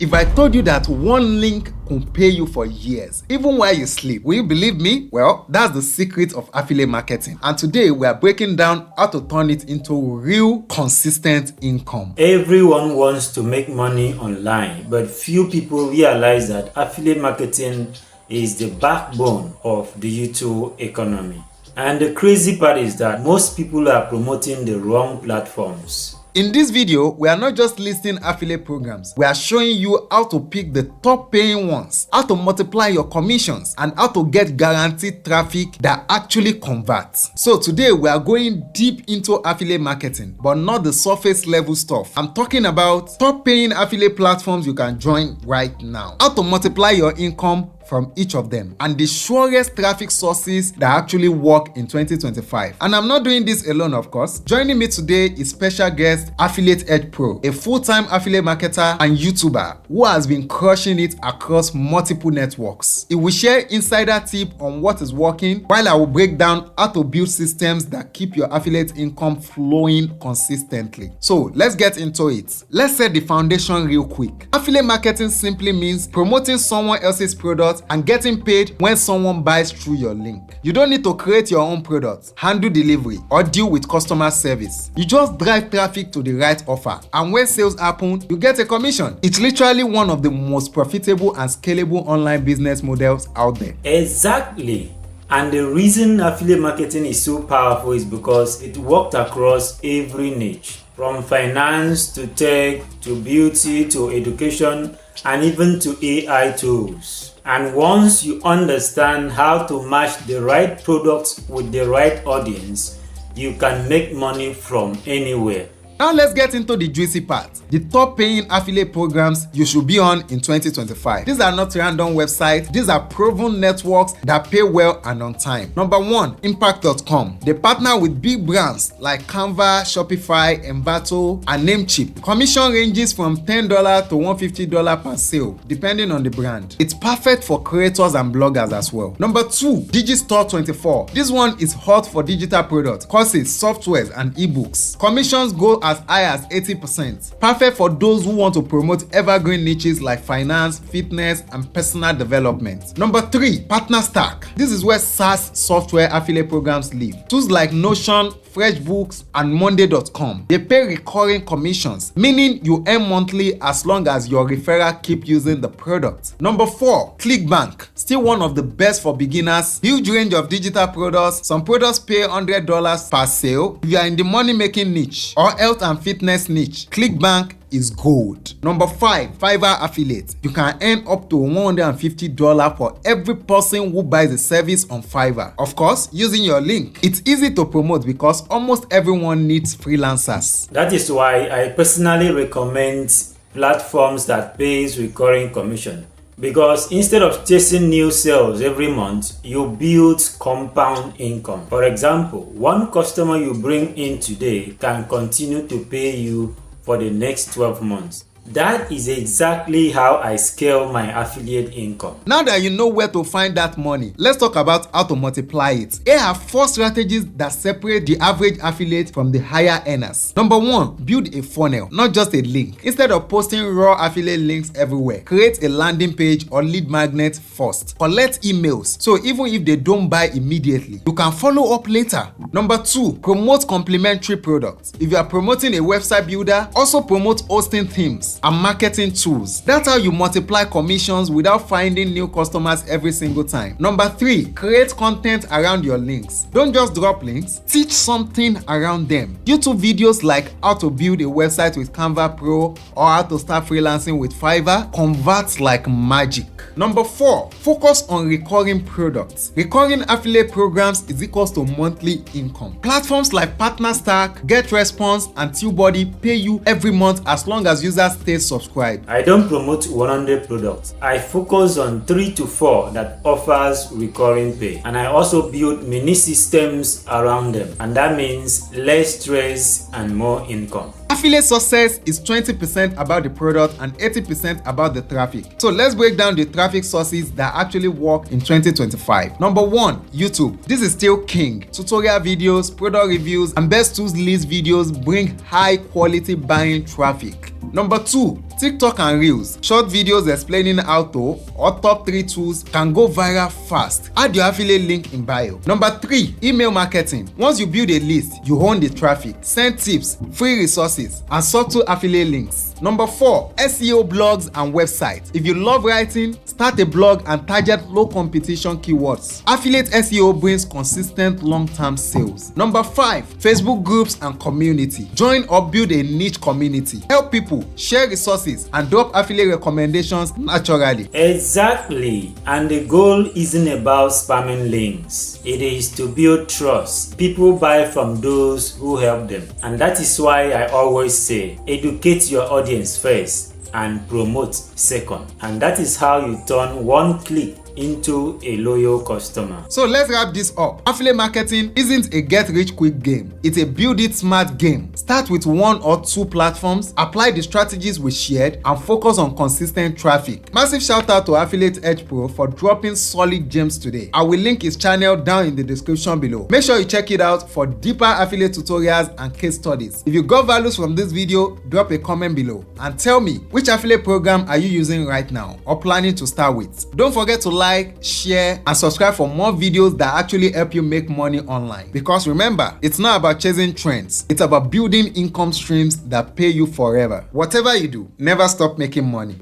If I told you that one link could pay you for years, even while you sleep, will you believe me? Well, that's the secret of affiliate marketing. And today we are breaking down how to turn it into real, consistent income. Everyone wants to make money online, but few people realize that affiliate marketing is the backbone of the YouTube economy. And the crazy part is that most people are promoting the wrong platforms. In this video, we are not just listing affiliate programs. We are showing you how to pick the top paying ones, how to multiply your commissions, and how to get guaranteed traffic that actually converts. So today we are going deep into affiliate marketing, but not the surface level stuff. I'm talking about top paying affiliate platforms you can join right now, how to multiply your income from each of them, and the surest traffic sources that actually work in 2025. And I'm not doing this alone, of course. Joining me today is special guest Affiliate Edge Pro, a full-time affiliate marketer and YouTuber who has been crushing it across multiple networks. He will share insider tips on what is working, while I will break down how to build systems that keep your affiliate income flowing consistently. So let's get into it. Let's set the foundation real quick. Affiliate marketing simply means promoting someone else's product and getting paid when someone buys through your link. You don't need to create your own product, handle delivery, or deal with customer service. You just drive traffic to the right offer, and when sales happen, you get a commission. It's literally one of the most profitable and scalable online business models out there. Exactly. And the reason affiliate marketing is so powerful is because it worked across every niche, from finance to tech to beauty to education and even to AI tools. And once you understand how to match the right products with the right audience, you can make money from anywhere. Now let's get into the juicy part. The top paying affiliate programs you should be on in 2025. These are not random websites. These are proven networks that pay well and on time. Number 1, Impact.com. They partner with big brands like Canva, Shopify, Envato, and Namecheap. Commission ranges from $10 to $150 per sale, depending on the brand. It's perfect for creators and bloggers as well. Number 2, Digistore24. This one is hot for digital products, courses, softwares, and ebooks. Commissions go as high as 80%. Perfect for those who want to promote evergreen niches like finance, fitness, and personal development. Number 3, PartnerStack. This is where SaaS software affiliate programs live. Tools like Notion, FreshBooks, and Monday.com. They pay recurring commissions, meaning you earn monthly as long as your referrer keep using the product. Number 4, ClickBank. Still one of the best for beginners. Huge range of digital products. Some products pay $100 per sale. If you are in the money-making niche or health and fitness niche, ClickBank is gold. Number 5, Fiverr affiliate. You can earn up to $150 for every person who buys a service on Fiverr. Of course, using your link. It's easy to promote because almost everyone needs freelancers. That is why I personally recommend platforms that pays recurring commission. Because instead of chasing new sales every month, you build compound income. For example, one customer you bring in today can continue to pay you for the next 12 months. That is exactly how I scale my affiliate income. Now that you know where to find that money, let's talk about how to multiply it. Here are 4 strategies that separate the average affiliate from the higher earners. Number 1, build a funnel, not just a link. Instead of posting raw affiliate links everywhere, create a landing page or lead magnet first. Collect emails, so even if they don't buy immediately, you can follow up later. Number 2, promote complementary products. If you are promoting a website builder, also promote hosting themes and marketing tools. That's how you multiply commissions without finding new customers every single time. Number 3, create content around your links. Don't just drop links, teach something around them. YouTube videos like how to build a website with Canva Pro or how to start freelancing with Fiverr converts like magic. Number 4, focus on recurring products. Recurring affiliate programs is equals to monthly income. Platforms like PartnerStack, GetResponse, and TubeBuddy pay you every month as long as users stay subscribed. I don't promote 100 products. I focus on 3 to 4 that offers recurring pay. And I also build mini systems around them. And that means less stress and more income. Affiliate success is 20% about the product and 80% about the traffic. So let's break down the traffic sources that actually work in 2025. Number 1, YouTube. This is still king. Tutorial videos, product reviews, and best tools list videos bring high quality buying traffic. Number 2, TikTok and Reels. Short videos explaining how to or top 3 tools can go viral fast. Add your affiliate link in bio. Number 3, email marketing. Once you build a list, you own the traffic. Send tips, free resources, and subtle affiliate links. Number 4, SEO blogs and websites. If you love writing, start a blog and target low competition keywords. Affiliate SEO brings consistent long-term sales. Number 5, Facebook groups and community. Join or build a niche community. Help people, share resources, and drop affiliate recommendations naturally. Exactly. And the goal isn't about spamming links. It is to build trust. People buy from those who help them. And that is why I always say, educate your audience first and promote second. And that is how you turn one click into a loyal customer. So let's wrap this up. Affiliate marketing isn't a get-rich-quick game. It's a build-it-smart game. Start with 1 or 2 platforms, apply the strategies we shared, and focus on consistent traffic. Massive shout out to Affiliate Edge Pro for dropping solid gems today. I will link his channel down in the description below. Make sure you check it out for deeper affiliate tutorials and case studies. If you got values from this video, drop a comment below and tell me which affiliate program are you using right now or planning to start with. Don't forget to like, share, and subscribe for more videos that actually help you make money online. Because remember, it's not about chasing trends, it's about building income streams that pay you forever. Whatever you do, never stop making money.